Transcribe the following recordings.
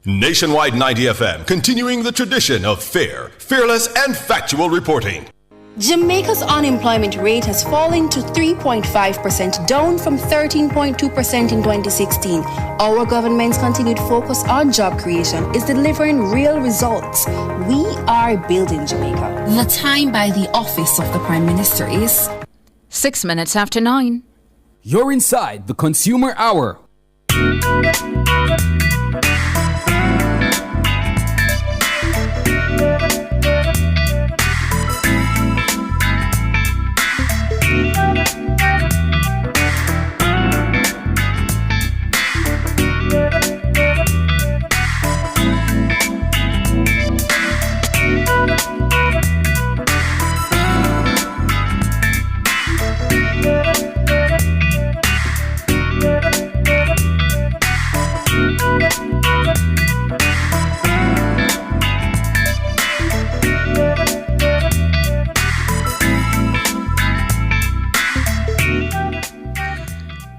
Nationwide 90 FM, continuing the tradition of fair, fearless, and factual reporting. Jamaica's unemployment rate has fallen to 3.5%, down from 13.2% in 2016. Our government's continued focus on job creation is delivering real results. We are building Jamaica. The time by the office of the Prime Minister is 6 minutes after 9. You're inside the Consumer Hour.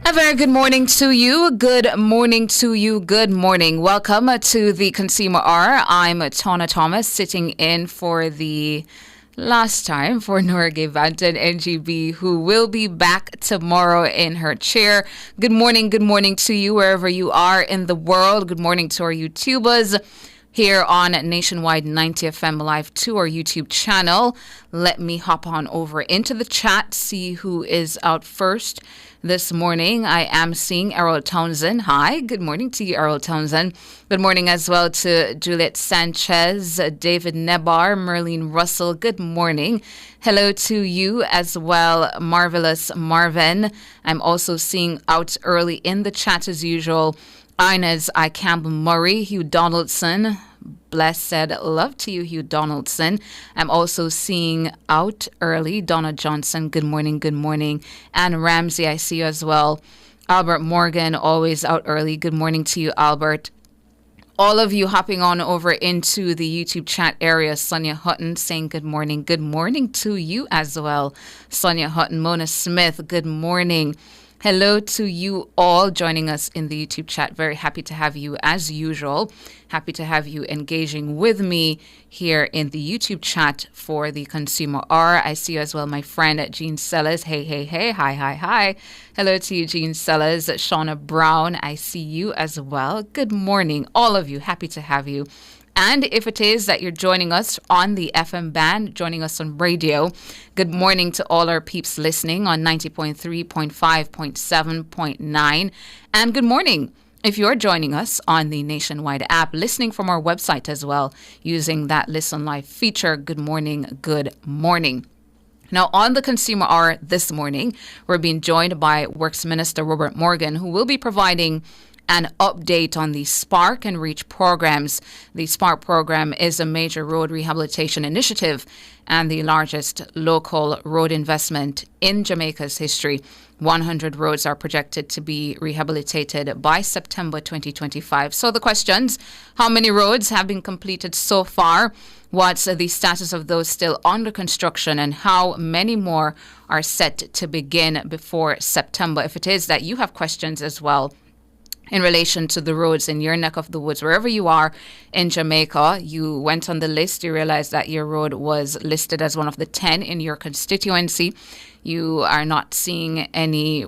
A very good morning to you. Good morning to you. Good morning. Welcome to the Consumer Hour. I'm Tona Thomas, sitting in for the last time for Norgay Banton, NGB, who will be back tomorrow in her chair. Good morning to you wherever you are in the world. Good morning to our YouTubers here on Nationwide 90 FM Live to our YouTube channel. Let me hop on over into the chat, see who is out first. This morning, I am seeing Errol Townsend. Hi, good morning to you, Errol Townsend. Good morning as well to Juliet Sanchez, David Nebar, Merlene Russell. Good morning. Hello to you as well, Marvelous Marvin. I'm also seeing out early in the chat as usual, Inez I. Campbell Murray, Hugh Donaldson. Blessed love to you, Hugh Donaldson. I'm also seeing out early Donna Johnson. Good morning, good morning. Anne Ramsey, I see you as well. Albert Morgan, always out early. Good morning to you, Albert. All of you hopping on over into the YouTube chat area. Sonia Hutton saying good morning. Good morning to you as well. Sonia Hutton, Mona Smith, good morning. Hello to you all joining us in the YouTube chat. Very happy to have you as usual. Happy to have you engaging with me here in the YouTube chat for the Consumer Hour. I see you as well, my friend Jean Sellers. Hey. Hi. Hello to you, Jean Sellers. Shauna Brown, I see you as well. Good morning, all of you. Happy to have you. And if it is that you're joining us on the FM band, joining us on radio, good morning to all our peeps listening on 90.3, 0.5, 0.7, 0.9. And good morning if you're joining us on the Nationwide app, listening from our website as well, using that Listen Live feature. Good morning, good morning. Now, on the Consumer Hour this morning, we're being joined by Works Minister Robert Morgan, who will be providing an update on the Spark and Reach programs. The Spark program is a major road rehabilitation initiative and the largest local road investment in Jamaica's history. 100 roads are projected to be rehabilitated by September 2025. So the questions: how many roads have been completed so far? What's the status of those still under construction? And how many more are set to begin before September? If it is that you have questions as well in relation to the roads in your neck of the woods, wherever you are in Jamaica, you went on the list, you realized that your road was listed as one of the 10 in your constituency. You are not seeing any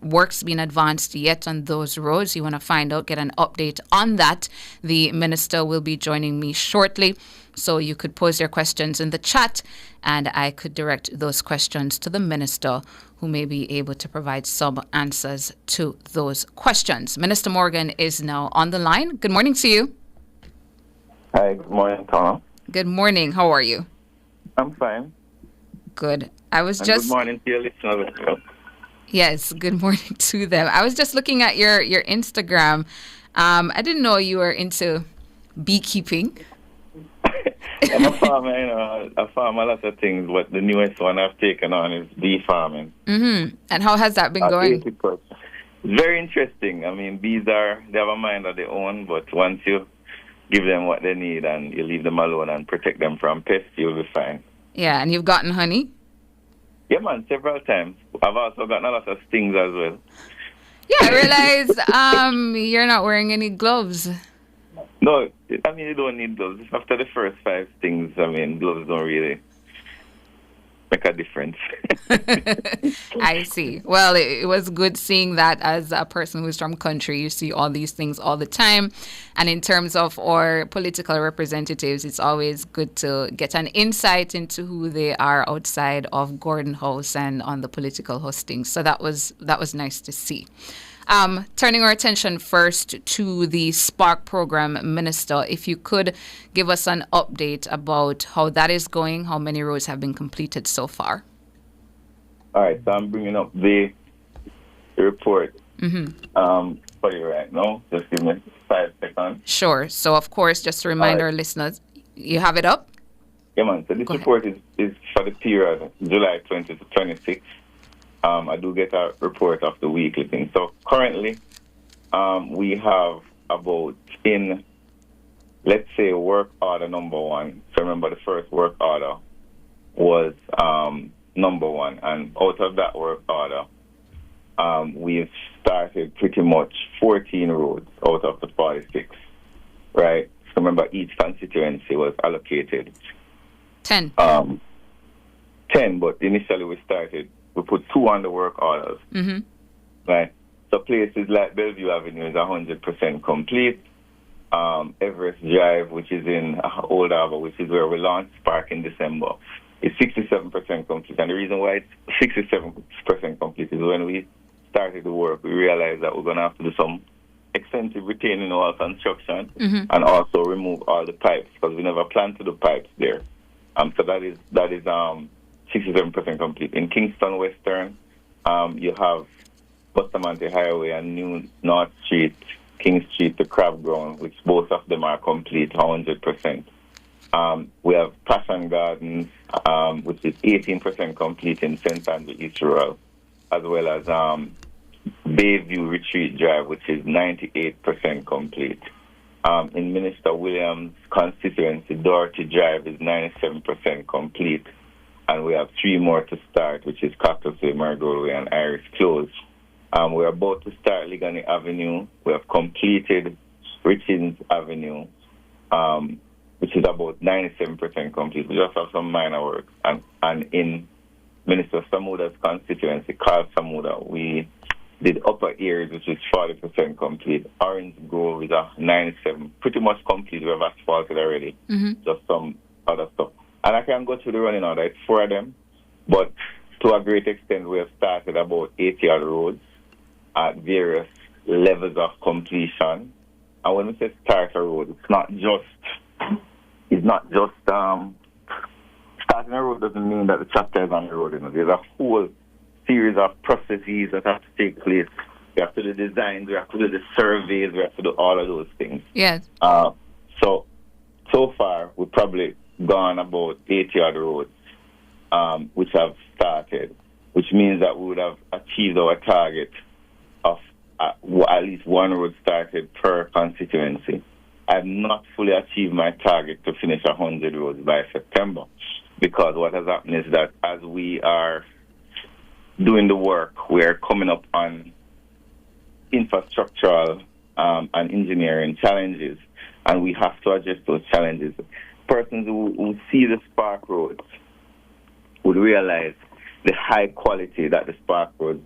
works being advanced yet on those roads. You want to find out, get an update on that. The minister will be joining me shortly. So you could pose your questions in the chat and I could direct those questions to the minister, who may be able to provide some answers to those questions. Minister Morgan is now on the line. Good morning to you. Hi, good morning, Tom. Good morning. How are you? I'm fine. Good. Good morning to your listeners. Yes, good morning to them. I was just looking at your Instagram. I didn't know you were into beekeeping. I'm a farmer, I farm a lot of things, but the newest one I've taken on is bee farming. Mm-hmm. And how has that been going? It's very interesting. I mean, bees they have a mind of their own, but once you give them what they need and you leave them alone and protect them from pests, you'll be fine. Yeah, and you've gotten honey? Yeah, man, several times. I've also gotten a lot of stings as well. Yeah, I realize you're not wearing any gloves. No, I mean, you don't need gloves. After the first 5 things, I mean, gloves don't really make a difference. I see. Well, it was good seeing that as a person who's from country. You see all these things all the time. And in terms of our political representatives, it's always good to get an insight into who they are outside of Gordon House and on the political hostings. So that was nice to see. Turning our attention first to the Spark program, Minister, if you could give us an update about how that is going, how many roads have been completed so far. All right, so I'm bringing up the report for you right now. Just give me 5 seconds. Sure. So, of course, just to remind our listeners, you have it up? Yeah, man. So this report is for the period July 20 to 26. I do get a report of the weekly thing. So currently, we have about in, let's say, work order number 1. So remember, the first work order was number 1. And out of that work order, we've started pretty much 14 roads out of the 46, right? So remember, each constituency was allocated 10. 10, but initially we put 2 on the work orders, right? So places like Bellevue Avenue is 100% complete. Everest Drive, which is in Old Harbour, which is where we launched Spark in December, is 67% complete. And the reason why it's 67% complete is when we started the work, we realized that we're going to have to do some extensive retaining wall construction and also remove all the pipes because we never planned to do pipes there. So that is 67% complete. In Kingston Western, you have Bustamante Highway and New North Street, King Street, the Crab Ground, which both of them are complete 100%. We have Passion Gardens, which is 18% complete in St. Andrew East Rural, as well as Bayview Retreat Drive, which is 98% complete. In Minister Williams' constituency, Doherty Drive is 97% complete. And we have 3 more to start, which is Cactusway, Marigold Way, and Iris Close. We're about to start Ligani Avenue. We have completed Richins Avenue, which is about 97% complete. We just have some minor work. And in Minister Samuda's constituency, Carl Samuda, we did Upper Ears, which is 40% complete. Orange Grove is 97%, pretty much complete. We have asphalted already, just some other stuff. And I can go through the running order. It's 4 of them. But to a great extent, we have started about 80 other roads at various levels of completion. And when we say start a road, it's not just starting a road doesn't mean that the chapter is on the road. You know. There's a whole series of processes that have to take place. We have to do the designs, we have to do the surveys, we have to do all of those things. Yes. So far, we've probably gone about 80 other roads, which have started, which means that we would have achieved our target of at least 1 road started per constituency. I have not fully achieved my target to finish 100 roads by September, because what has happened is that as we are doing the work, we are coming up on infrastructural and engineering challenges, and we have to address those challenges. Persons who see the Spark roads would realize the high quality that the Spark roads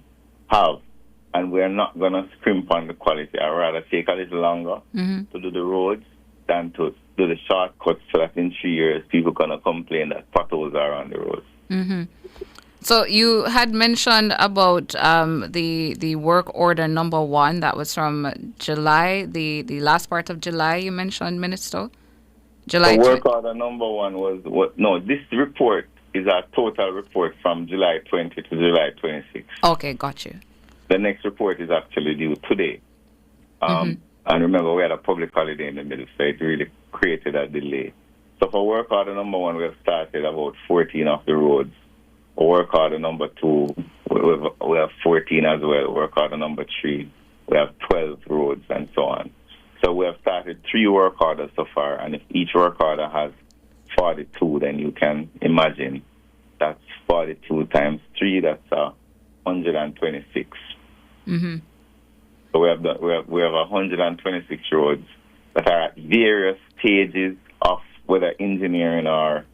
have, and we're not going to scrimp on the quality. I'd rather take a little longer to do the roads than to do the shortcuts so that in 3 years people going to complain that potholes are on the roads. So you had mentioned about the work order number 1 that was from July, the last part of July you mentioned, Minister? July. The work order number 1 was this report is a total report from July 20 to July 26. Okay, got you. The next report is actually due today. And remember, we had a public holiday in the middle, so it really created a delay. So for work order number 1, we have started about 14 of the roads. For work order number 2, we have 14 as well. Work order number 3, we have 12 roads and so on. So we have started 3 work orders so far, and if each work order has 42, then you can imagine that's 42 times 3, that's 126. So we have 126 roads that are at various stages of whether engineering or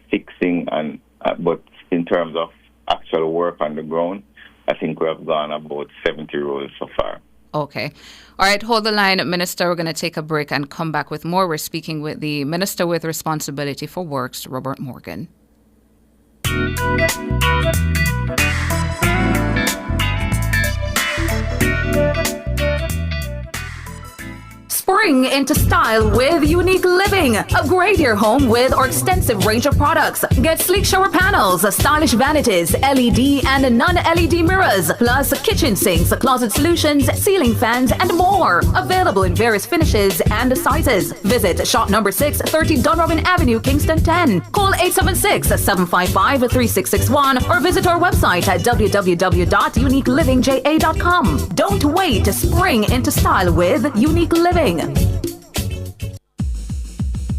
fixing, and but in terms of actual work on the ground, I think we have gone about 70 roads so far. Okay. All right, hold the line, Minister. We're going to take a break and come back with more. We're speaking with the Minister with Responsibility for Works, Robert Morgan. Spring into style with Unique Living. Upgrade your home with our extensive range of products. Get sleek shower panels, stylish vanities, LED and non-LED mirrors, plus kitchen sinks, closet solutions, ceiling fans, and more. Available in various finishes and sizes. Visit shop number 6, 30 Dunrobin Avenue, Kingston 10. Call 876-755-3661 or visit our website at www.uniquelivingja.com. Don't wait to spring into style with Unique Living.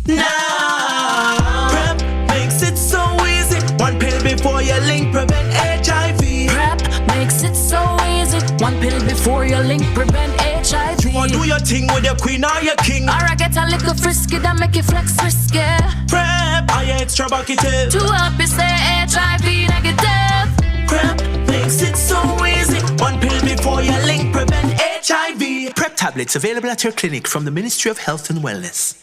Now, PrEP makes it so easy. One pill before you link, prevent HIV. PrEP makes it so easy. One pill before you link, prevent HIV. You want do your thing with your queen or your king. Or I get a little frisky that make you flex risky. PrEP, are you extra bucketed? To help you stay HIV negative. PrEP makes it so easy. One pill before you link, prevent HIV. PrEP tablets available at your clinic from the Ministry of Health and Wellness.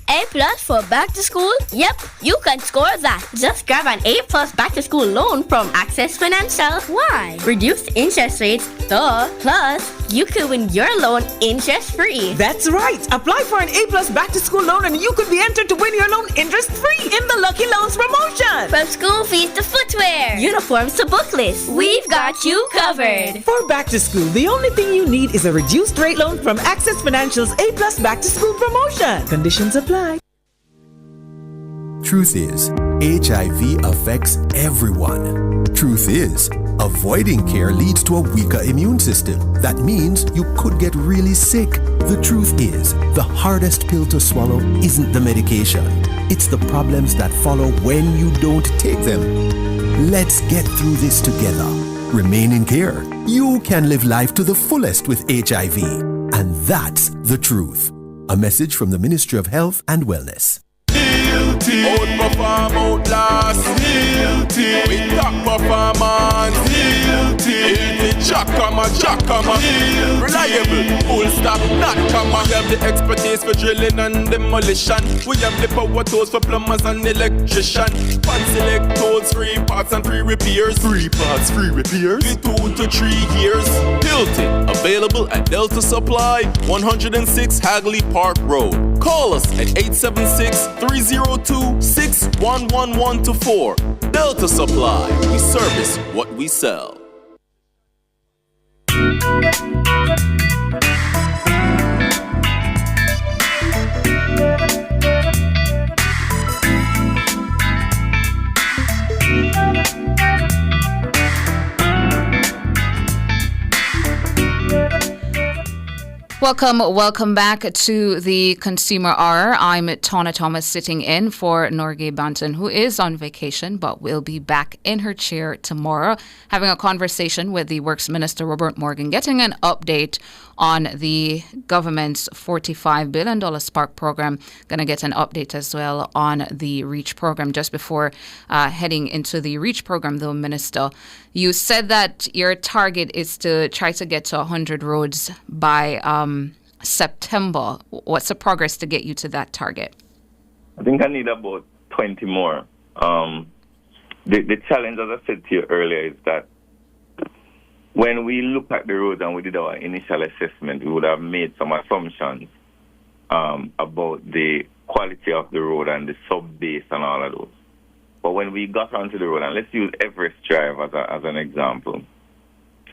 A+ for back to school? Yep, you can score that. Just grab an A+ back to school loan from Access Financial. Why? Reduced interest rates, duh. Plus, you could win your loan interest free. That's right. Apply for an A+ back to school loan and you could be entered to win your loan interest free in the Lucky Loans promotion. From school fees to footwear, uniforms to book lists, we've got you covered. For back to school, the only thing you need is a reduced rate loan from Access Financial's A+ back to school promotion. Conditions apply. Truth is, HIV affects everyone. Truth is, avoiding care leads to a weaker immune system. That means you could get really sick. The truth is, the hardest pill to swallow isn't the medication. It's the problems that follow when you don't take them. Let's get through this together. Remain in care. You can live life to the fullest with HIV. And that's the truth. A message from the Ministry of Health and Wellness. Outperform, outlast. With top performance. Jackhammer. Reliable, full stop, not comma. We have the expertise for drilling and demolition. We have the power tools for plumbers and electricians. Fancy electrodes, free parts and free repairs. 3 parts, free repairs. 2 to 3 years. Hilton, available at Delta Supply, 106 Hagley Park Road. Call us at 876-302-61124. Delta Supply, we service what we sell. Welcome back to the Consumer Hour. I'm Tana Thomas, sitting in for Norgay Banton, who is on vacation, but will be back in her chair tomorrow, having a conversation with the Works Minister, Robert Morgan, getting an update on the government's $45 billion Spark program. Going to get an update as well on the REACH program. Just before heading into the REACH program, though, Minister, you said that your target is to try to get to 100 roads by September. What's the progress to get you to that target? I think I need about 20 more. The challenge, as I said to you earlier, is that when we look at the roads and we did our initial assessment, we would have made some assumptions about the quality of the road and the sub-base and all of those. But when we got onto the road, and let's use Everest Drive as an example.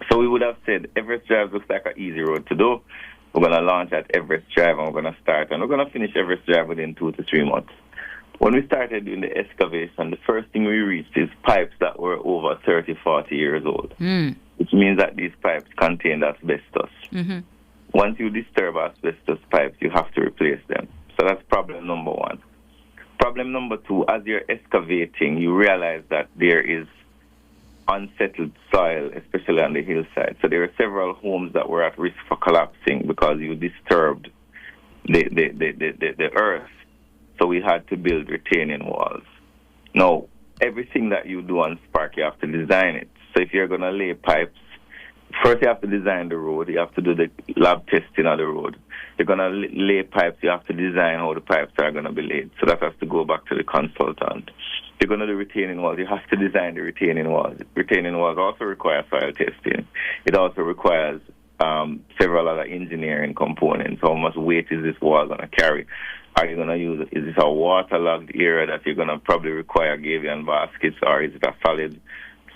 So we would have said, Everest Drive looks like an easy road to do. We're going to launch at Everest Drive and we're going to start. And we're going to finish Everest Drive within 2 to 3 months. When we started doing the excavation, the first thing we reached is pipes that were over 30, 40 years old. Which means that these pipes contained asbestos. Once you disturb asbestos pipes, you have to replace them. So that's problem number 1. Problem number 2, as you're excavating, you realize that there is unsettled soil, especially on the hillside. So there are several homes that were at risk for collapsing because you disturbed the earth. So we had to build retaining walls. Now, everything that you do on Spark, you have to design it. So if you're going to lay pipes, first you have to design the road. You have to do the lab testing of the road. You're going to lay pipes. You have to design how the pipes are going to be laid. So that has to go back to the consultant. You're going to do retaining walls. You have to design the retaining walls. Retaining walls also require soil testing. It also requires several other engineering components. How much weight is this wall going to carry? Are you going to use, is this a waterlogged area that you're going to probably require Gavian baskets, or is it a solid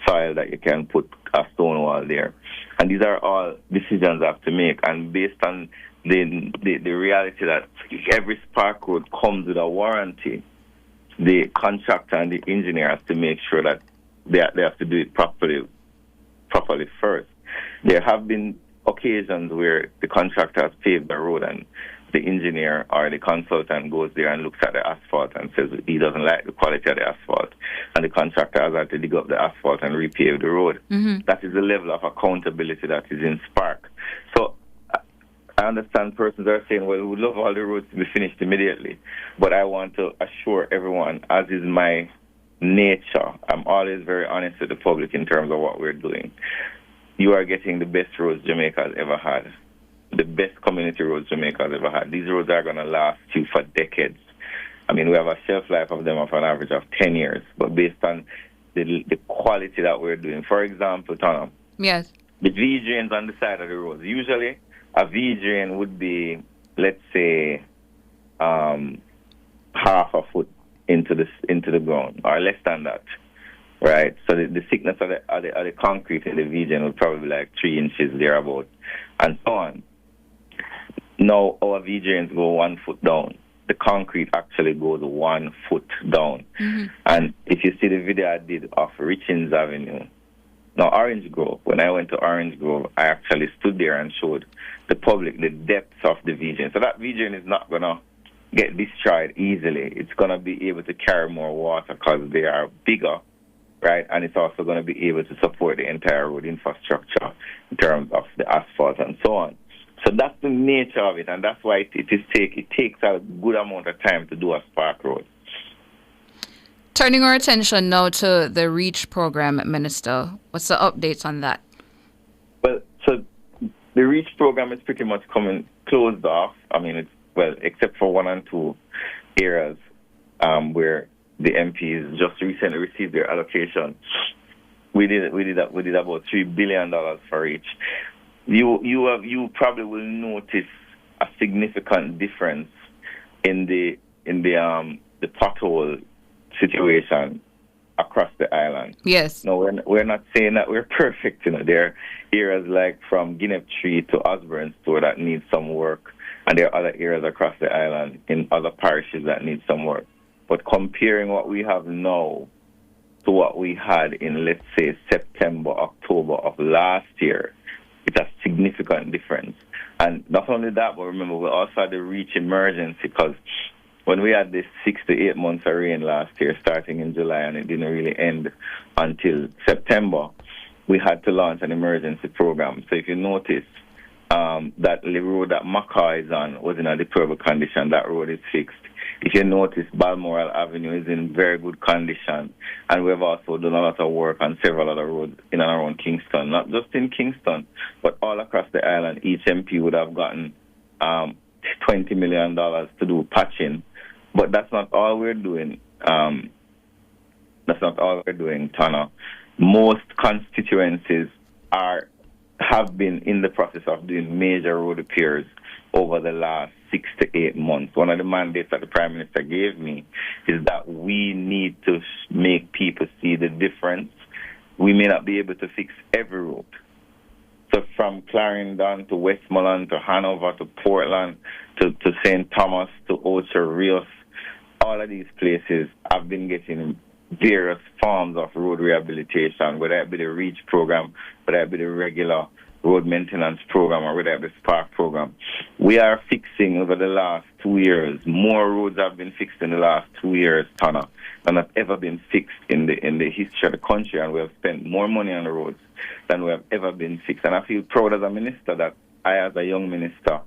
soil that you can put a stone wall there? And these are all decisions I have to make. And based on the reality that every Spark road comes with a warranty, the contractor and the engineer has to make sure that they have to do it properly first. There have been occasions where the contractor has paved the road and the engineer or the consultant goes there and looks at the asphalt and says he doesn't like the quality of the asphalt, and the contractor has had to dig up the asphalt and repave the road. Mm-hmm. That is the level of accountability that is in Spark. So I understand persons are saying, well, we would love all the roads to be finished immediately, but I want to assure everyone, as is my nature, I'm always very honest with the public in terms of what we're doing. You are getting the best roads Jamaica has ever had. The best community roads Jamaica has ever had. These roads are going to last you for decades. I mean, we have a shelf life of them of an average of 10 years, but based on the quality that we're doing. For example, Tana, yes, the V-drains on the side of the roads. Usually, a V-drain would be, let's say, half a foot into the ground, or less than that, right? So the thickness of the concrete in the V-drain would probably be like 3 inches thereabout, and so on. Now, our V-drains go 1 foot down. The concrete actually goes 1 foot down. Mm-hmm. And if you see the video I did of Richins Avenue, now Orange Grove, when I went to Orange Grove, I actually stood there and showed the public the depth of the V-drain. So that V-drain is not going to get destroyed easily. It's going to be able to carry more water because they are bigger, right? And it's also going to be able to support the entire road infrastructure in terms of the asphalt and so on. So that's the nature of it, and that's why it takes a good amount of time to do a Spark road. Turning our attention now to the REACH program, Minister. What's the updates on that? Well, so the REACH program is pretty much closed off. I mean, except for 1 and 2 areas where the MPs just recently received their allocation. We did about $3 billion for REACH. You probably will notice a significant difference in the pothole situation across the island. Yes. No, we're not saying that we're perfect. There are areas like from Guinea Tree to Osborne Store that need some work, and there are other areas across the island in other parishes that need some work. But comparing what we have now to what we had in, let's say, September, October of last year, it's a significant difference. And not only that, but remember, we also had the REACH emergency, because when we had this 6 to 8 months of rain last year, starting in July, and it didn't really end until September, we had to launch an emergency program. So if you notice, that the road that Macaw is on was in a deplorable condition. That road is fixed. If you notice, Balmoral Avenue is in very good condition, and we've also done a lot of work on several other roads in and around Kingston, not just in Kingston, but all across the island. Each MP would have gotten $20 million to do patching, but that's not all we're doing. Tana. Most constituencies have been in the process of doing major road repairs over the last 6 to 8 months. One of the mandates that the Prime Minister gave me is that we need to make people see the difference. We may not be able to fix every road. So from Clarendon to Westmoreland to Hanover to Portland to St. Thomas to Ocho Rios, all of these places have been getting various forms of road rehabilitation, whether it be the REACH program, whether it be the regular road maintenance program, or whether it be the Spark program. We are fixing over the last 2 years. More roads have been fixed in the last 2 years, Tana, than have ever been fixed in the history of the country, and we have spent more money on the roads than we have ever been fixed. And I feel proud as a minister that I, as a young minister,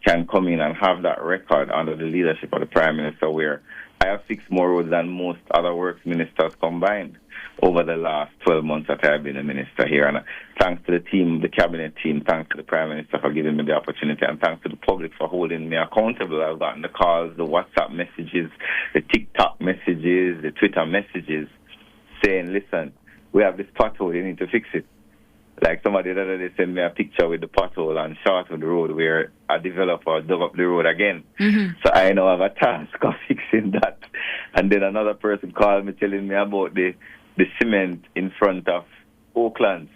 can come in and have that record under the leadership of the Prime Minister, where I have fixed more roads than most other works ministers combined over the last 12 months that I've been a minister here. And thanks to the team, the cabinet team, thanks to the Prime Minister for giving me the opportunity, and thanks to the public for holding me accountable. I've gotten the calls, the WhatsApp messages, the TikTok messages, the Twitter messages saying, listen, we have this pothole, you need to fix it. Like somebody the other day sent me a picture with the pothole on Shortwood Road where a developer dug up the road again. So I now have a task of fixing that. And then another person called me telling me about the cement in front of Oaklands.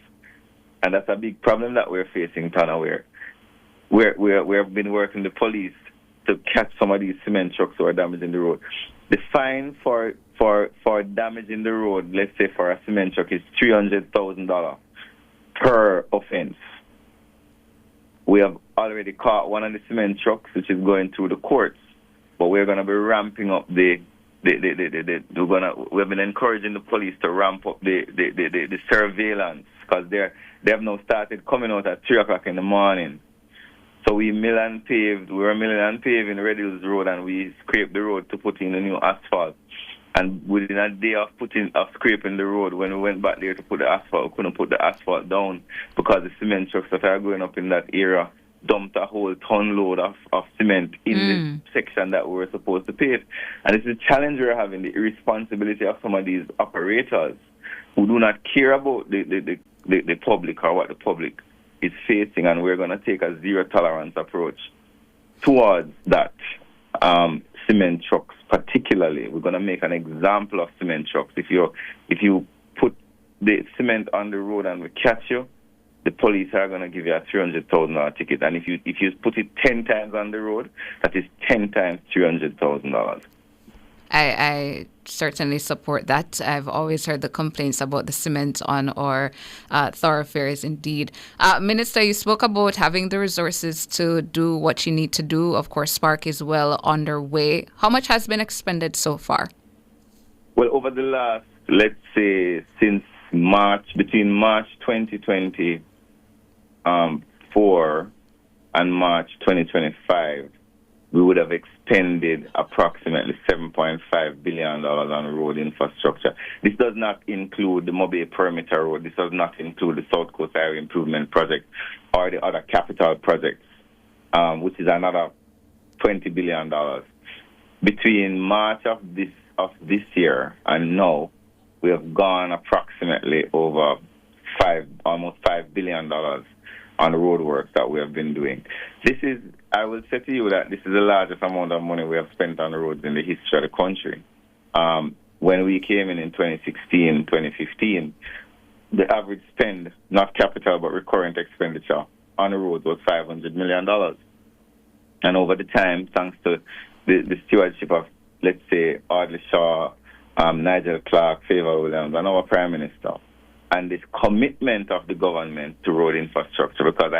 And that's a big problem that we're facing, Tana, where we've been working the police to catch some of these cement trucks who are damaging the road. The fine for damaging the road, let's say for a cement truck, is $300,000 per offense. We have already caught one of the cement trucks, which is going through the courts, but we're going to be ramping up we've been encouraging the police to ramp up the surveillance, because they have now started coming out at 3 o'clock in the morning. So we were milling and paving Red Hills Road, and we scraped the road to put in a new asphalt. And within a day of scraping the road, when we went back there to put the asphalt, we couldn't put the asphalt down because the cement trucks that are going up in that area dumped a whole ton load of cement in the section that we were supposed to pave. And it's a challenge we're having, the irresponsibility of some of these operators who do not care about the public or what the public is facing, and we're going to take a zero-tolerance approach towards that. Cement trucks particularly, we're going to make an example of cement trucks. If you put the cement on the road and we catch you, the police are going to give you a $300,000 ticket. And if you put it 10 times on the road, that is 10 times $300,000. I certainly support that. I've always heard the complaints about the cement on our thoroughfares indeed. Minister, you spoke about having the resources to do what you need to do. Of course, Spark is well underway. How much has been expended so far? Well, over the last, let's say, since between March 2024 and March 2025, we would have expended approximately $7.5 billion on road infrastructure. This does not include the Mobile Perimeter Road. This does not include the South Coast Highway Improvement Project or the other capital projects, which is another $20 billion. Between March of this year and now, we have gone approximately over almost $5 billion on the road works that we have been doing. I will say to you that this is the largest amount of money we have spent on the roads in the history of the country. When we came in 2016, 2015, the average spend, not capital but recurrent expenditure on the roads was $500 million. And over the time, thanks to the stewardship of, let's say, Audley Shaw, Nigel Clark, Favour Williams, and our Prime Minister, and this commitment of the government to road infrastructure, because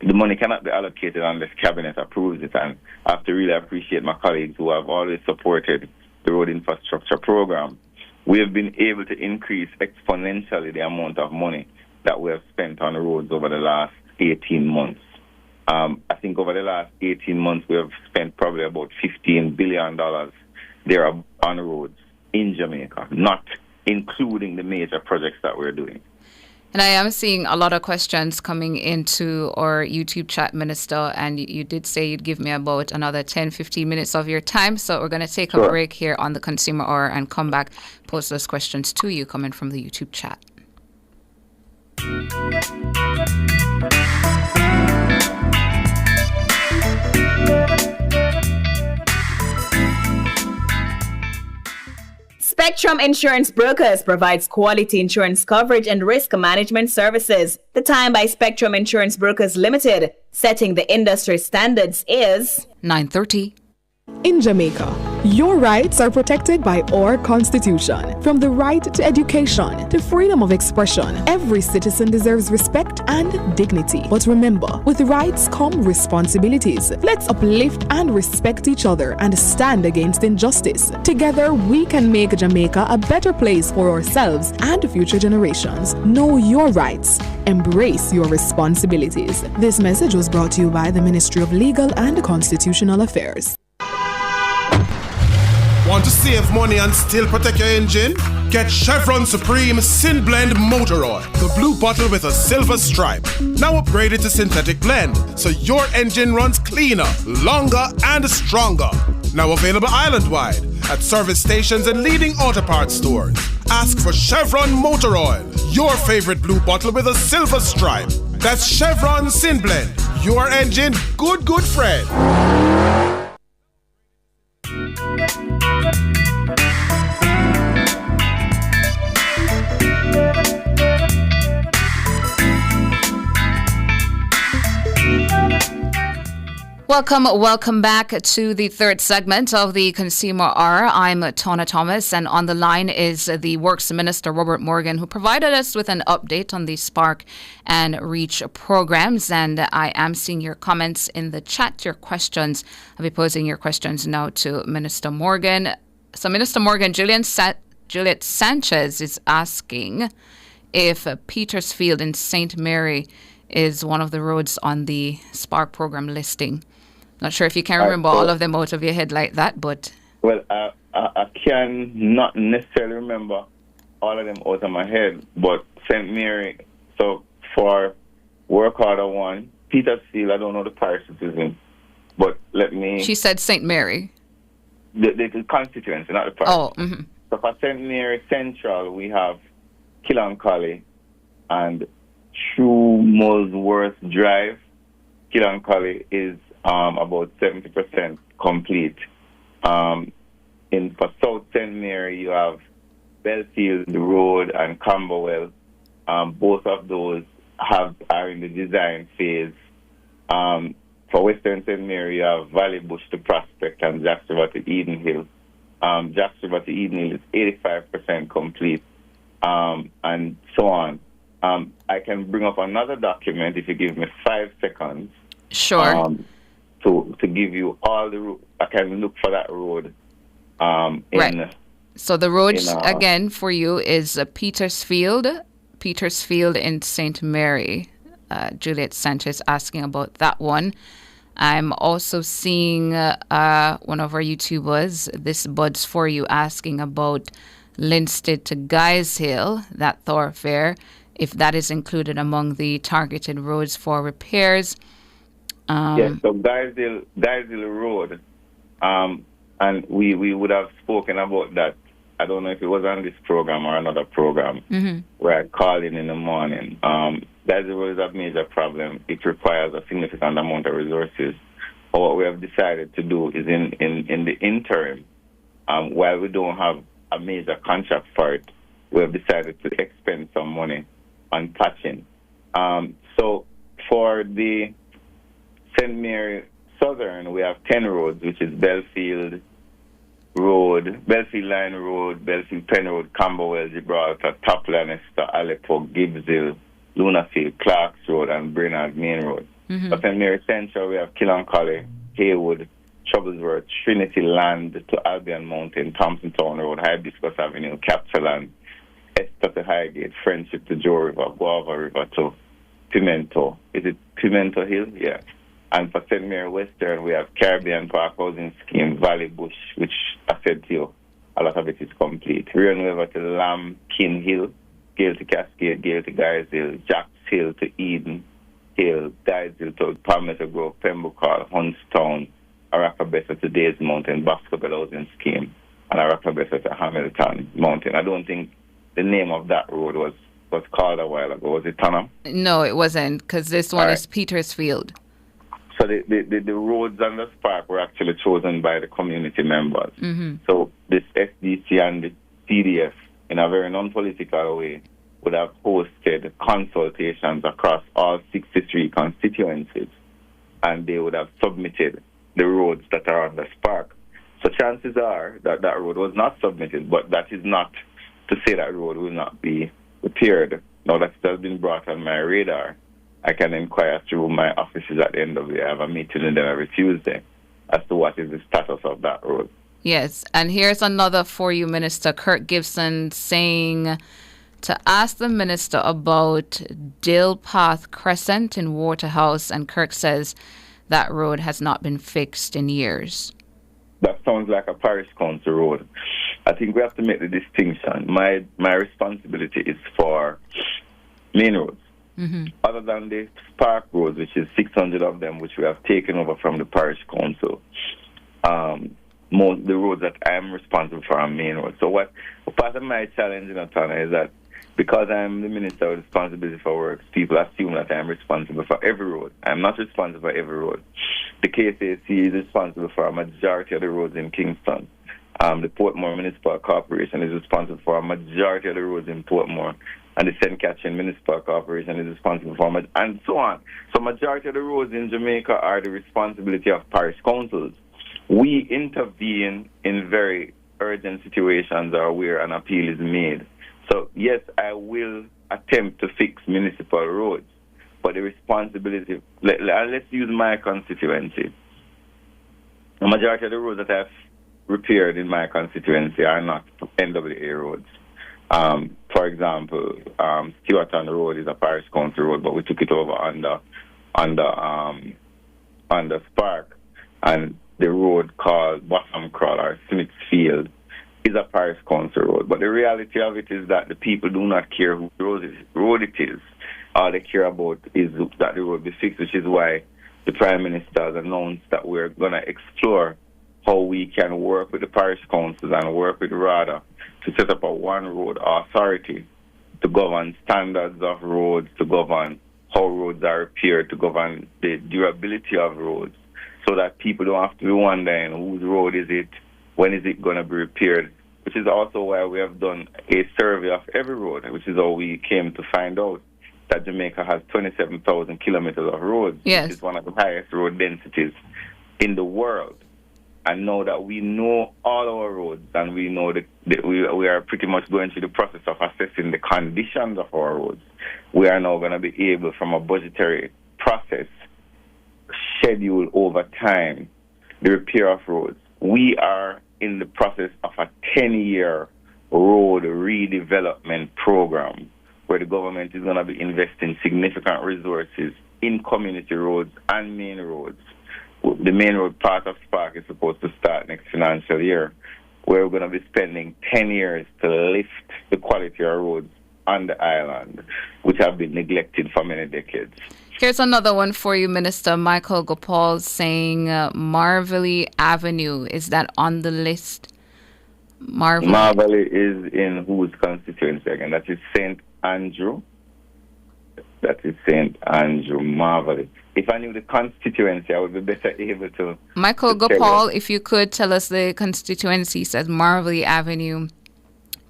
the money cannot be allocated unless Cabinet approves it. And I have to really appreciate my colleagues who have always supported the road infrastructure program. We have been able to increase exponentially the amount of money that we have spent on the roads over the last 18 months. I think over the last 18 months, we have spent probably about $15 billion there on the roads in Jamaica, not including the major projects that we're doing. And I am seeing a lot of questions coming into our YouTube chat, Minister, and you did say you'd give me about another 10, 15 minutes of your time. So we're going to take a break here on the Consumer Hour and come back, post those questions to you coming from the YouTube chat. Spectrum Insurance Brokers provides quality insurance coverage and risk management services. The time by Spectrum Insurance Brokers Limited, setting the industry standards, is 9:30. In Jamaica, your rights are protected by our Constitution. From the right to education to freedom of expression, every citizen deserves respect and dignity. But remember, with rights come responsibilities. Let's uplift and respect each other and stand against injustice. Together, we can make Jamaica a better place for ourselves and future generations. Know your rights. Embrace your responsibilities. This message was brought to you by the Ministry of Legal and Constitutional Affairs. Want to save money and still protect your engine? Get Chevron Supreme Sin Blend Motor Oil, the blue bottle with a silver stripe. Now upgraded to synthetic blend, so your engine runs cleaner, longer, and stronger. Now available island-wide at service stations and leading auto parts stores. Ask for Chevron Motor Oil, your favorite blue bottle with a silver stripe. That's Chevron Sin Blend, your engine good friend. Welcome back to the third segment of the Consumer Hour. I'm Tona Thomas, and on the line is the Works Minister, Robert Morgan, who provided us with an update on the Spark and Reach programs. And I am seeing your comments in the chat, your questions. I'll be posing your questions now to Minister Morgan. So, Minister Morgan, Juliet Sanchez is asking if Petersfield in St. Mary is one of the roads on the Spark program listing. Not sure if you can remember all of them out of your head like that, but... Well, I can not necessarily remember all of them out of my head, but St. Mary, so for work order 1, Petersfield, I don't know the parish it is in, but let me... She said St. Mary. The constituency, not the parish. Oh, mm-hmm. So for St. Mary Central, we have Killancolly and True Molesworth Drive. Killancolly is about 70% complete. For South St. Mary, you have Belfield Road and Camberwell. Both of those are in the design phase. For Western St. Mary, you have Valley Bush to Prospect and Jacks River to Eden Hill. Jacks River to Eden Hill is 85% complete, and so on. I can bring up another document if you give me 5 seconds. Sure. To give you all the I can look for that road. Right. So the road again for you is Petersfield in St. Mary. Juliet Sanchez asking about that one. I'm also seeing one of our YouTubers, This Buds For You, asking about Linstead to Guys Hill, that thoroughfare, if that is included among the targeted roads for repairs. Yes, so Guys Hill Road, and we would have spoken about that. I don't know if it was on this program or another program where I called in the morning. Guys Hill Road is a major problem. It requires a significant amount of resources. But what we have decided to do is in the interim, while we don't have a major contract for it, we have decided to expend some money on patching. So for the St. Mary Southern, we have 10 roads, which is Belfield Road, Belfield Line Road, Belfield Penn Road, Camberwell, Gibraltar, Top Lannister, Aleppo, Gibbsville, Lunafield, Clarks Road, and Brainerd Main Road. For St. Mary Central, we have Killancolly, Haywood, Troublesworth, Trinity Land to Albion Mountain, Thompson Town Road, Hibiscus Avenue, Capsuland, Esther to Highgate, Friendship to Joe River, Guava River to Pimento. Is it Pimento Hill? Yeah. And for St. Mary Western, we have Caribbean Park Housing Scheme, Valley Bush, which I said to you, a lot of it is complete. Rion River to Lamkin Hill, Gale to Cascade, Gale to Guys Hill, Jacks Hill to Eden Hill, Guys Hill to Palmetto Grove, Pembroke Hall, Huntstown, Aracabessa to Days Mountain, Baskerville Housing Scheme, and Aracabessa to Hamilton Mountain. I don't think the name of that road was called a while ago. Was it Tana? No, it wasn't, because this one is Petersfield. So the roads on the Spark were actually chosen by the community members. So this SDC and the CDF, in a very non-political way, would have hosted consultations across all 63 constituencies, and they would have submitted the roads that are on the Spark. chances are that that road was not submitted, but that is not to say that road will not be repaired. Now that it has been brought on my radar, I can inquire through my offices at the end of the day. I have a meeting with them every Tuesday as to what is the status of that road. Yes, and here's another for you, Minister Kirk Gibson, saying to ask the minister about Dill Path Crescent in Waterhouse, and Kirk says that road has not been fixed in years. That sounds like a parish council road. I think we have to make the distinction. My responsibility is for main roads. Mm-hmm. Other than the Spark roads, which is 600 of them, which we have taken over from the parish council, the roads that I am responsible for are main roads. So part of my challenge in Atana is that because I'm the minister with responsibility for works, people assume that I'm responsible for every road. I'm not responsible for every road. The KSAC is responsible for a majority of the roads in Kingston. The Portmore Municipal Corporation is responsible for a majority of the roads in Portmore. And the St. Catherine Municipal Corporation is responsible for and so on. So majority of the roads in Jamaica are the responsibility of parish councils. We intervene in very urgent situations or where an appeal is made. So, yes, I will attempt to fix municipal roads, but the responsibility, let's use my constituency. The majority of the roads that I've repaired in my constituency are not NWA roads. For example, Stewarton Road is a parish council road, but we took it over under Spark, and the road called Bottom Crawl or Smithfield is a parish council road. But the reality of it is that the people do not care who road it is. All they care about is that the road be fixed, which is why the Prime Minister has announced that we're going to explore how we can work with the parish councils and work with RADA to set up a one road authority to govern standards of roads, to govern how roads are repaired, to govern the durability of roads, so that people don't have to be wondering whose road is it, when is it going to be repaired, which is also why we have done a survey of every road, which is how we came to find out that Jamaica has 27,000 kilometers of roads, yes, which is one of the highest road densities in the world. And now that we know all our roads and we know that we are pretty much going through the process of assessing the conditions of our roads, we are now going to be able, from a budgetary process, schedule over time the repair of roads. We are in the process of a 10-year road redevelopment program where the government is going to be investing significant resources in community roads and main roads. The main road part of Spark is supposed to start next financial year, where we're going to be spending 10 years to lift the quality of roads on the island, which have been neglected for many decades. Here's another one for you, Minister. Michael Gopal saying Marvelly Avenue. Is that on the list? Marvelly is in whose constituency again? That is St. Andrew. That is St. Andrew, Marvelly. If I knew the constituency, I would be better able to... Michael Gopal, if you could tell us the constituency, says Marvelly Avenue,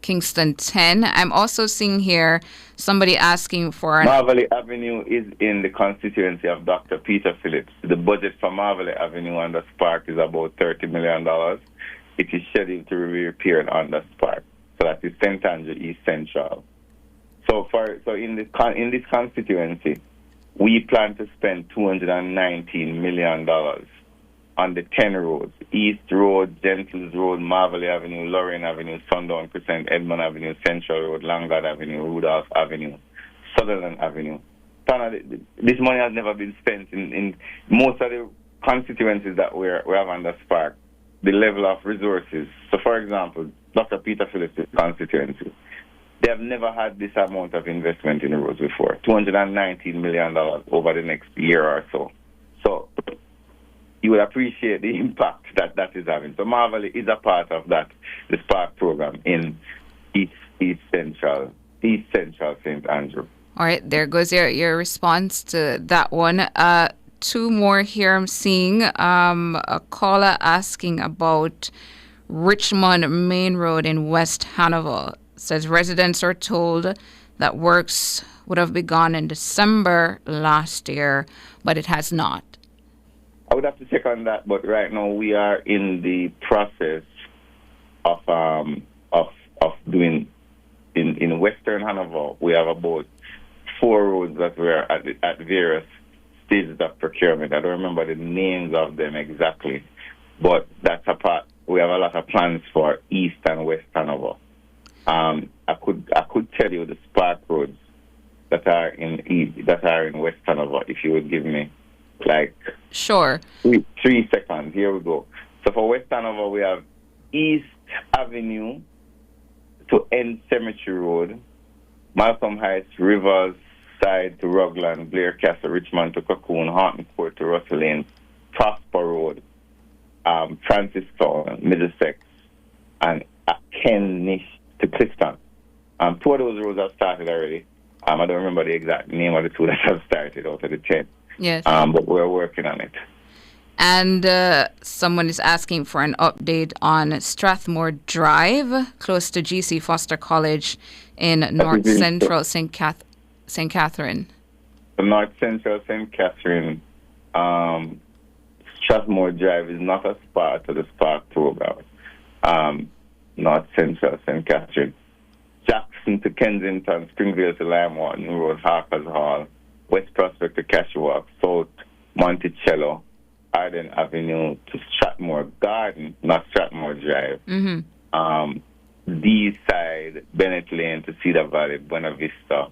Kingston 10. I'm also seeing here somebody asking for... Marvelly Avenue is in the constituency of Dr. Peter Phillips. The budget for Marvelly Avenue under Spark is about $30 million. It is scheduled to be repaired under Spark. So that is St. Andrew East Central. So in this constituency, we plan to spend $219 million on the 10 roads: East Road, Gentles Road, Marvelly Avenue, Lorraine Avenue, Sundown Crescent, Edmund Avenue, Central Road, Langard Avenue, Rudolph Avenue, Sutherland Avenue. This money has never been spent in most of the constituencies that we have under Spark. The level of resources. So, for example, Dr. Peter Phillips' constituency, they have never had this amount of investment in the roads before, $219 million over the next year or so. So you would appreciate the impact that is having. So Marvelly is a part of that, the Spark program in East Central St. Andrew. All right, there goes your response to that one. Two more here I'm seeing. A caller asking about Richmond Main Road in West Hanover. Says residents are told that works would have begun in December last year, but it has not. I would have to check on that, but right now we are in the process of doing in Western Hanover. We have about 4 roads that we're at various stages of procurement. I don't remember the names of them exactly, but that's a part. We have a lot of plans for East and West Hanover. I could tell you the spark roads that are in West Hanover if you would give me sure 3 seconds. Here we go. So for West Hanover, we have East Avenue to End Cemetery Road, Malcolm Heights, Rivers Side to Rugland, Blair Castle, Richmond to Cocoon, Horton Court to Russell Lane, Prosper Road, Francistown, Middlesex, and Kenish to Clifton. 2 of those roads have started already. I don't remember the exact name of the 2 that have started out of the 10. Yes. But we're working on it. And someone is asking for an update on Strathmore Drive, close to GC Foster College in North Central St. Catherine. The North Central St. Catherine, Strathmore Drive is not a part of the Spark program. North Central St. Catherine. Jackson to Kensington, Springvale to Limewater, New Road, Harkers Hall, West Prospect to Cashewalk, South Monticello, Arden Avenue to Strathmore Garden, not Strathmore Drive. D side, Bennett Lane to Cedar Valley, Buena Vista,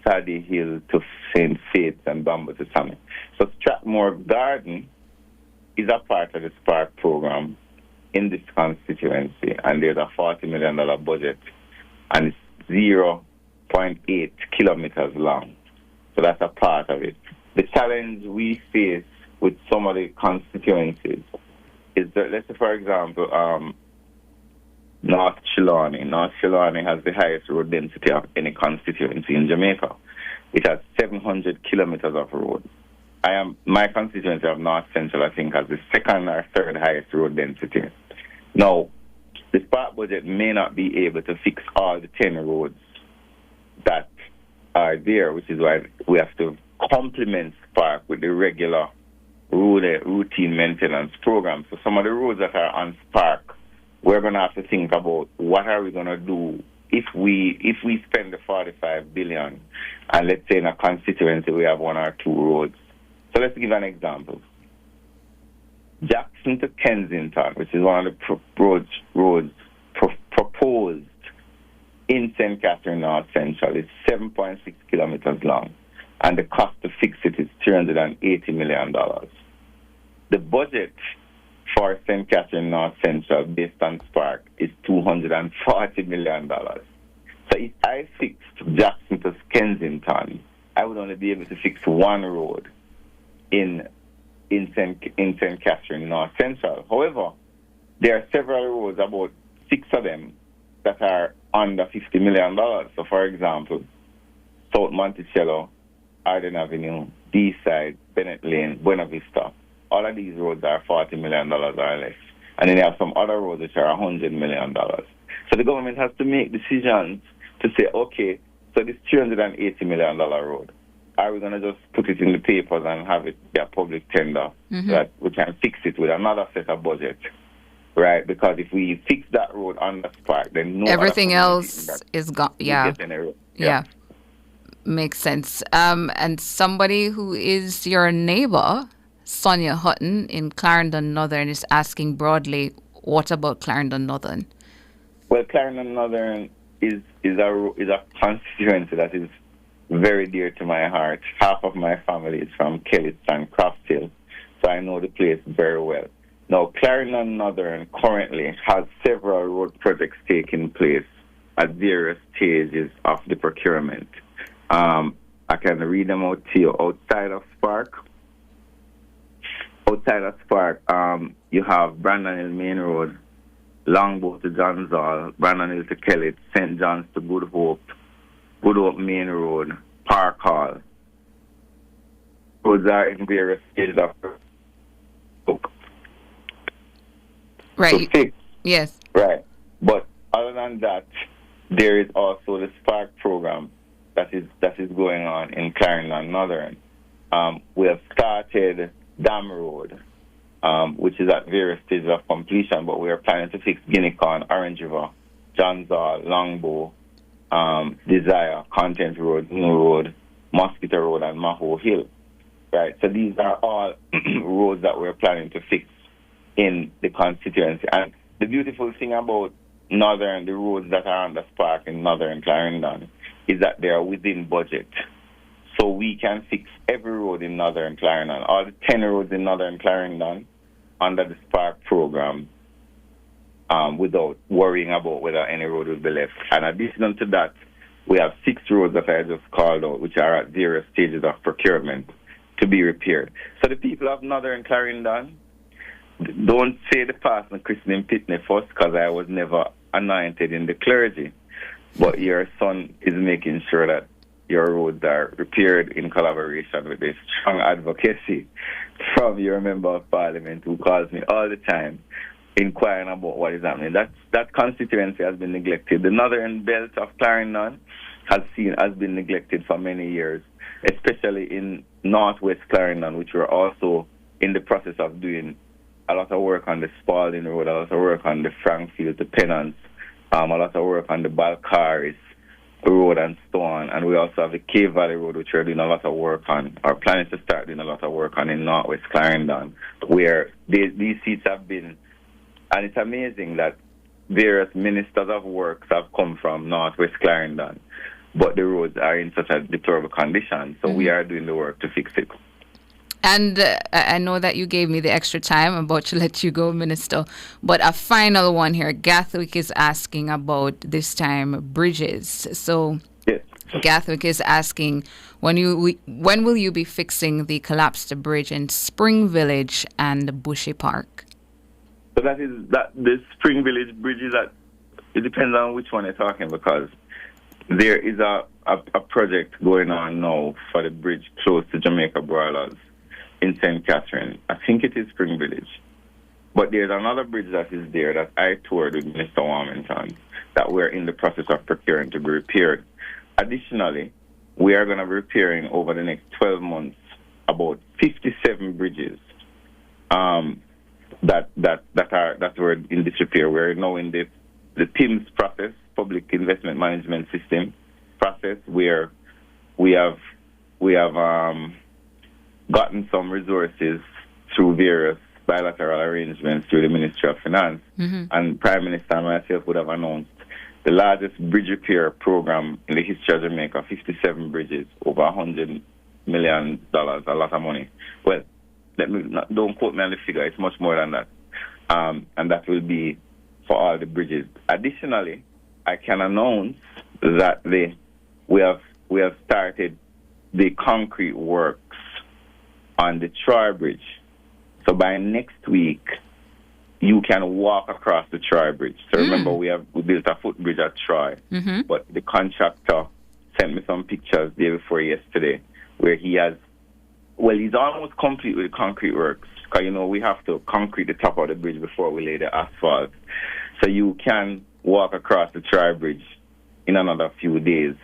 Sadie Hill to St. Faith and Bamboo to Summit. So Strathmore Garden is a part of the Spark program in this constituency, and there's a $40 million budget, and it's 0.8 kilometers long. So that's a part of it. The challenge we face with some of the constituencies is that, let's say, for example, North Trelawney. North Trelawney has the highest road density of any constituency in Jamaica. It has 700 kilometers of road. My constituency of North Central, I think, has the 2nd or 3rd highest road density. Now, the Spark budget may not be able to fix all the 10 roads that are there, which is why we have to complement Spark with the regular routine maintenance program. So some of the roads that are on Spark, we're going to have to think about what are we going to do if we spend the $45 billion, and let's say in a constituency we have 1 or 2 roads. So let's give an example. Jackson to Kensington, which is one of the roads proposed in St. Catherine North Central, is 7.6 kilometers long, and the cost to fix it is $380 million. The budget for St. Catherine North Central, based on Spark, is $240 million. So if I fixed Jackson to Kensington, I would only be able to fix 1 road in St. Catherine North Central. However, there are several roads, about 6 of them, that are under $50 million. So, for example, South Monticello, Arden Avenue, D-Side, Bennett Lane, Buena Vista. All of these roads are $40 million or less. And then you have some other roads which are $100 million. So the government has to make decisions to say, okay, so this $380 million road, are we going to just put it in the papers and have it be a public tender so that we can fix it with another set of budget, right? Because if we fix that road on the Spark, then everything else is gone. Yeah. Makes sense. And somebody who is your neighbor, Sonia Hutton in Clarendon Northern, is asking broadly, what about Clarendon Northern? Well, Clarendon Northern is a constituency that is very dear to my heart. Half of my family is from Kellett and Croft Hill, so I know the place very well. Now, Clarendon Northern currently has several road projects taking place at various stages of the procurement. I can read them out to you. Outside of Spark, you have Brandon Hill Main Road, Longboat to Johns Hall, Brandon Hill to Kellett, St. John's to Good Hope Main Road, Park Hall. Roads are in various stages of book. Right. So 6. Yes. Right. But other than that, there is also the Spark program that is going on in Clarendon Northern. We have started Dam Road, which is at various stages of completion, but we are planning to fix Guineacon, Orange River, Johns Hall, Longbow, Desire, Content Road, New Road, Mosquito Road, and Maho Hill. Right, so these are all roads that we're planning to fix in the constituency. And the beautiful thing about the roads that are on the Spark in Northern Clarendon is that they are within budget. So we can fix every road in Northern Clarendon, all the 10 roads in Northern Clarendon under the Spark program without worrying about whether any road will be left. And additional to that, we have 6 roads that I just called out, which are at various stages of procurement to be repaired. So the people of Northern Clarendon, don't say the past and christening Pitney first, because I was never anointed in the clergy. But your son is making sure that your roads are repaired in collaboration with a strong advocacy from your member of parliament who calls me all the time inquiring about what is happening. That constituency has been neglected. The northern belt of Clarendon has been neglected for many years, especially in northwest Clarendon, which we're also in the process of doing a lot of work on the Spalding Road, a lot of work on the Frankfield to Pennant, a lot of work on the Balcarres Road and so on. And we also have the Cave Valley Road, which we're doing a lot of work on, or planning to start doing a lot of work on in northwest Clarendon, where these seats have been. And it's amazing that various ministers of works have come from northwest Clarendon, but the roads are in such a deplorable condition. So we are doing the work to fix it. And I know that you gave me the extra time. I'm about to let you go, Minister. But a final one here. Gatwick is asking about, this time, bridges. So yes. Gatwick is asking, when will you be fixing the collapsed bridge in Spring Village and Bushy Park? So the Spring Village bridge is it depends on which one you're talking, because there is a project going on now for the bridge close to Jamaica Broilers in St. Catherine. I think it is Spring Village. But there's another bridge that is there that I toured with Mr. Warmington that we're in the process of procuring to be repaired. Additionally, we are going to be repairing over the next 12 months about 57 bridges that were in disrepair. We're now in the PIMS process, Public Investment Management System process, where we have gotten some resources through various bilateral arrangements through the Ministry of Finance, and Prime Minister and myself would have announced the largest bridge repair program in the history of Jamaica, 57 bridges, over $100 million, a lot of money. Well, don't quote me on the figure, it's much more than that. And that will be for all the bridges. Additionally, I can announce that we have started the concrete works on the Troy Bridge. So by next week, you can walk across the Troy Bridge. So remember, we built a footbridge at Troy, but the contractor sent me some pictures day before yesterday where he's almost complete with the concrete works. Because, we have to concrete the top of the bridge before we lay the asphalt. So you can walk across the Troy Bridge in another few days.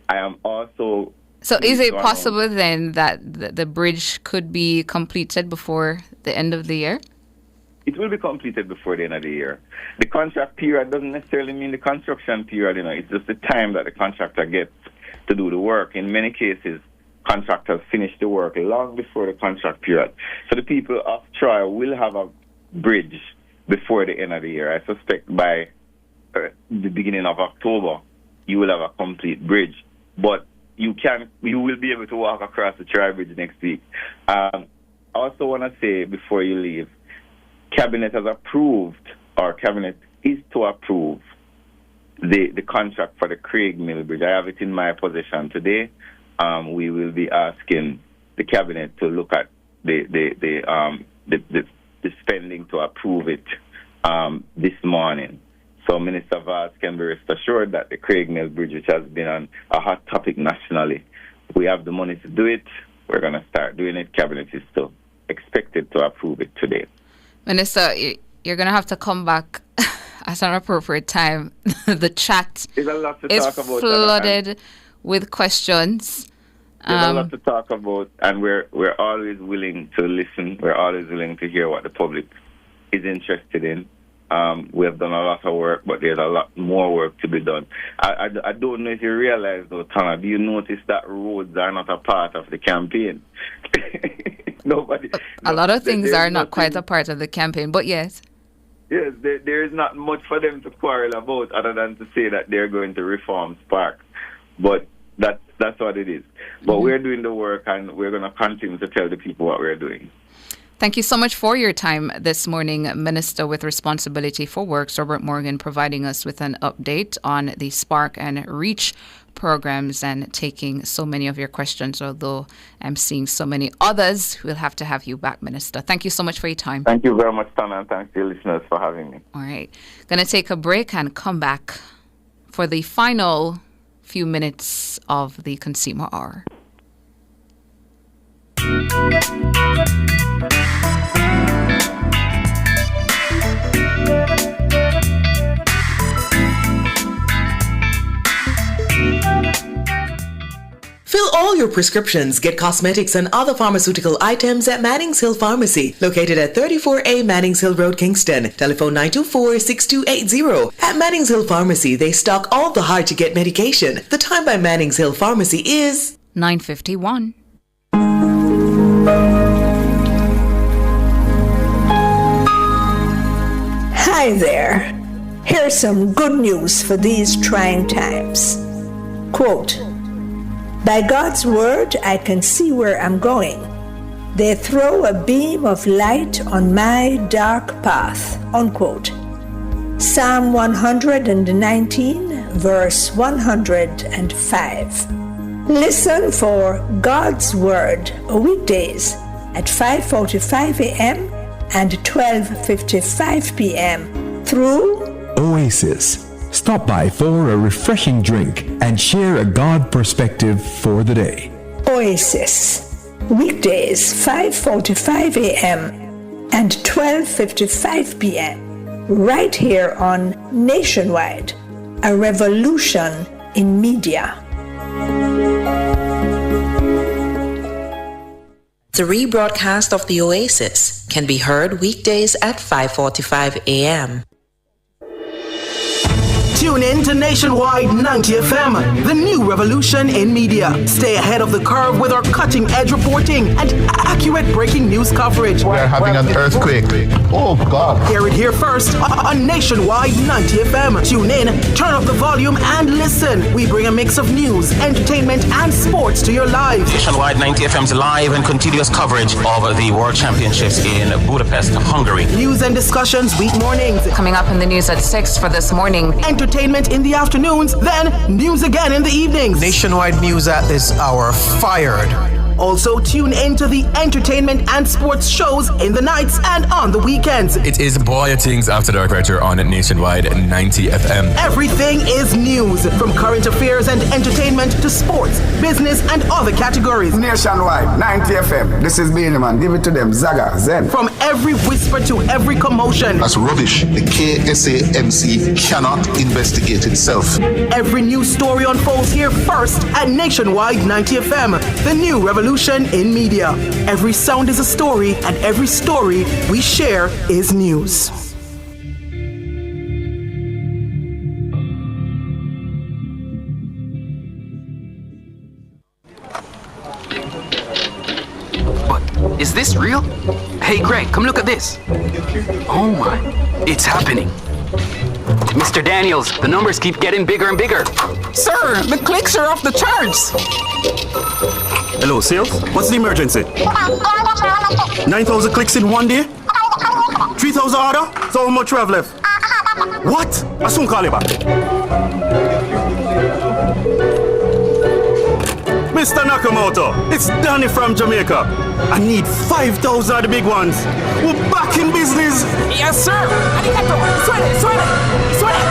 I am also... So is it possible then that the bridge could be completed before the end of the year? It will be completed before the end of the year. The contract period doesn't necessarily mean the construction period, It's just the time that the contractor gets to do the work. In many cases, contractors finish the work long before the contract period. So the people of Troy will have a bridge before the end of the year. I suspect by the beginning of October, you will have a complete bridge. But you will be able to walk across the Troy Bridge next week. I also want to say before you leave, Cabinet has approved, or Cabinet is to approve the contract for the Craig Mill Bridge. I have it in my possession today. We will be asking the Cabinet to look at the spending to approve it this morning. So Minister Valls can be rest assured that the Craig Mill Bridge, which has been a hot topic nationally, we have the money to do it. We're going to start doing it. Cabinet is still expected to approve it today. Minister, you're going to have to come back at an appropriate time. The chat There's a lot to is talk about, flooded with questions. There's a lot to talk about, and we're always willing to listen. We're always willing to hear what the public is interested in. We have done a lot of work, but there's a lot more work to be done. I don't know if you realize, though, Tana, do you notice that roads are not a part of the campaign? A lot of things are not quite a part of the campaign, but yes. Yes, there is not much for them to quarrel about other than to say that they're going to reform Spark. But that's what it is. But we're doing the work, and we're going to continue to tell the people what we're doing. Thank you so much for your time this morning, Minister with Responsibility for Works, Robert Morgan, providing us with an update on the Spark and Reach programs and taking so many of your questions, although I'm seeing so many others. We'll have to have you back, Minister. Thank you so much for your time. Thank you very much, Tana, and thanks to your listeners for having me. All right. Going to take a break and come back for the final few minutes of the Consumer Hour. Fill all your prescriptions, get cosmetics and other pharmaceutical items at Mannings Hill Pharmacy, located at 34A Mannings Hill Road, Kingston. Telephone 924-6280. At Mannings Hill Pharmacy, they stock all the hard-to-get medication. The time by Mannings Hill Pharmacy is 9:51. Hi there. Here's some good news for these trying times. Quote, "By God's word, I can see where I'm going. They throw a beam of light on my dark path." Unquote. Psalm 119, verse 105. Listen for God's word weekdays at 5:45 a.m. and 12:55 p.m. through Oasis. Stop by for a refreshing drink and share a God perspective for the day. Oasis. Weekdays 5:45 a.m. and 12:55 p.m. right here on Nationwide, a revolution in media. The rebroadcast of the Oasis can be heard weekdays at 5:45 a.m. Tune in to Nationwide 90 FM, the new revolution in media. Stay ahead of the curve with our cutting-edge reporting and accurate breaking news coverage. We're having an earthquake. Oh, God. Hear it here first on Nationwide 90 FM. Tune in, turn up the volume, and listen. We bring a mix of news, entertainment, and sports to your lives. Nationwide 90 FM's live and continuous coverage of the World Championships in Budapest, Hungary. News and discussions week mornings. Coming up in the news at 6 for this morning. Entertainment in the afternoons, then news again in the evenings. Nationwide news at this hour, fired. Also tune in to the entertainment and sports shows in the nights and on the weekends. It is Boy Things After Dark right here on Nationwide 90 FM. Everything is news, from current affairs and entertainment to sports, business, and other categories. Nationwide 90 FM. This is Benjamin. Give it to them. Zaga, Zen. From every whisper to every commotion. That's rubbish. The KSAMC cannot investigate itself. Every news story unfolds here first at Nationwide 90 FM, the new revolution in media. Every sound is a story, and every story we share is news. But is this real? Hey Greg, come look at this. Oh my, it's happening. Mr. Daniels, the numbers keep getting bigger and bigger. Sir, the clicks are off the charts. Hello, sales? What's the emergency? 9,000 clicks in one day? 3,000 order? So how much we have left? What? I'll soon call you back. Mr. Nakamoto, it's Danny from Jamaica. I need 5,000 of the big ones. We're back in business. Yes, sir. Arigato. Sweat it.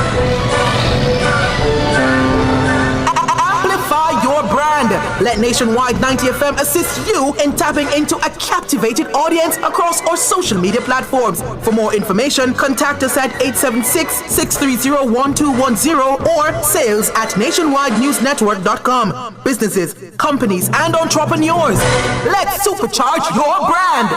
Amplify your brand. Let Nationwide 90 FM assist you in tapping into a captivated audience across our social media platforms. For more information, contact us at 876-630-1210 or sales@nationwidenewsnetwork.com. Businesses, companies, and entrepreneurs, let's supercharge your brand.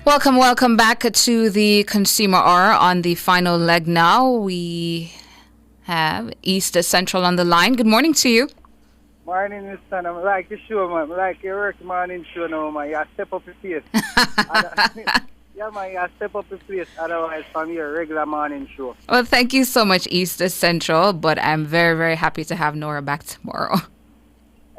Welcome back to the Consumer Hour. On the final leg now, we have East Central on the line. Good morning to you. Morning, Miss Son. I like the show, man. I like your work morning show now, man. You step up the pace. Yeah, man, you step up the pace. Otherwise, from your regular morning show. Well, thank you so much, East Central. But I'm very, very happy to have Nora back tomorrow.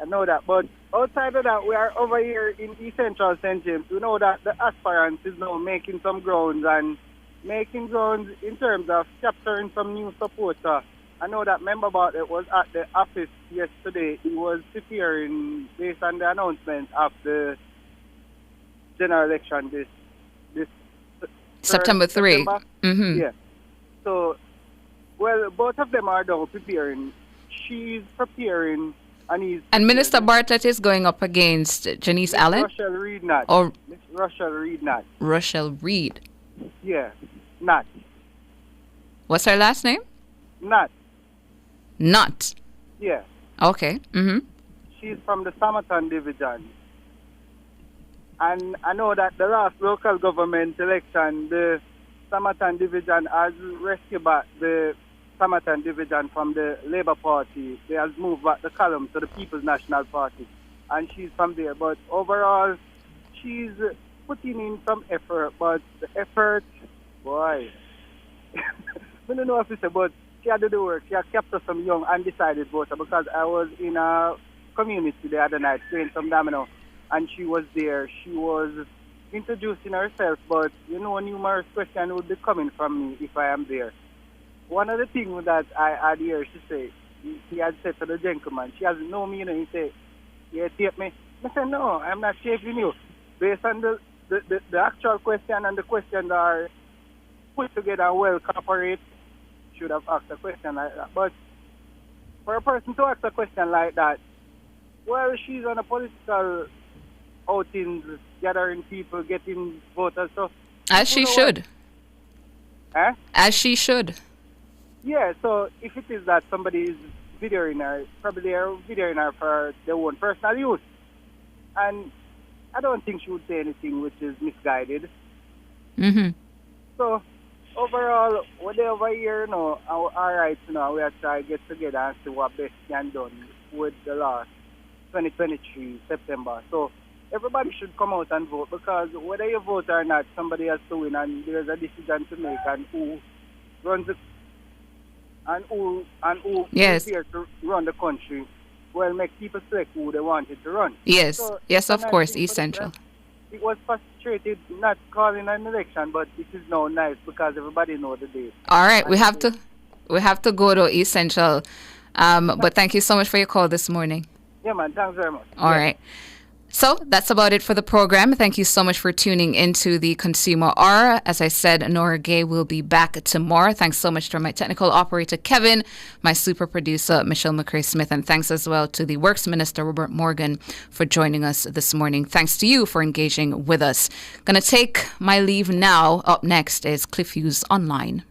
I know that, but outside of that, we are over here in East Central St. James. We know that the aspirants is now making some grounds and making grounds in terms of capturing some new supporters. I know that Member Bartlett was at the office yesterday. He was preparing based on the announcement of the general election this September 3. Mm-hmm. Yeah. So, well, both of them are now preparing. She's preparing. And Minister Bartlett is going up against Janice Allen? Rochelle Reed not. Or Rochelle Reed not. Rochelle Reed. Yeah, not. What's her last name? Not. Not. Yeah. Okay. Mm-hmm. She's from the Samartan division. And I know that the last local government election, the Samartan division has rescued back the Samartan division from the Labour Party. They has moved back the column to the People's National Party. And she's from there. But overall, she's putting in some effort. But the effort, boy, I don't know what to say, but she had to do the work. She had captured some young undecided voters because I was in a community the other night playing some domino. And she was there. She was introducing herself. But, numerous questions would be coming from me if I am there. One of the things that I had here, she said, he had said to the gentleman, she hasn't known me, he said, you tape me. I said, no, I'm not shaping you. Based on the actual question and the questions are put together and well corporate, should have asked a question like that. But for a person to ask a question like that, well, she's on a political outings, gathering people, getting voters. So as she should. Huh? As she should. Yeah, so if it is that somebody is videoing her, probably they're videoing her for their own personal use. And I don't think she would say anything which is misguided. Mm-hmm. So overall, what they over here, all right, we are trying to get together and see what best can done with the last 2023 September. So everybody should come out and vote because whether you vote or not, somebody has to win and there's a decision to make and who runs the and who yes. is here to run the country will make people select who they wanted to run. Yes, so, yes, of course, East Central. It was frustrated not calling an election, but it is now nice because everybody knows the date. All right, we have to go to East Central. But thank you so much for your call this morning. Yeah, man, thanks very much. All right. So that's about it for the program. Thank you so much for tuning into the Consumer Hour. As I said, Nora Gay will be back tomorrow. Thanks so much to my technical operator, Kevin, my super producer, Michelle McCrae-Smith, and thanks as well to the Works Minister, Robert Morgan, for joining us this morning. Thanks to you for engaging with us. Going to take my leave now. Up next is Cliff Hughes Online.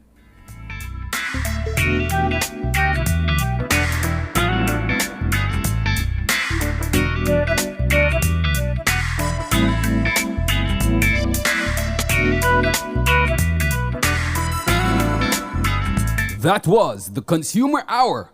That was the Consumer Hour.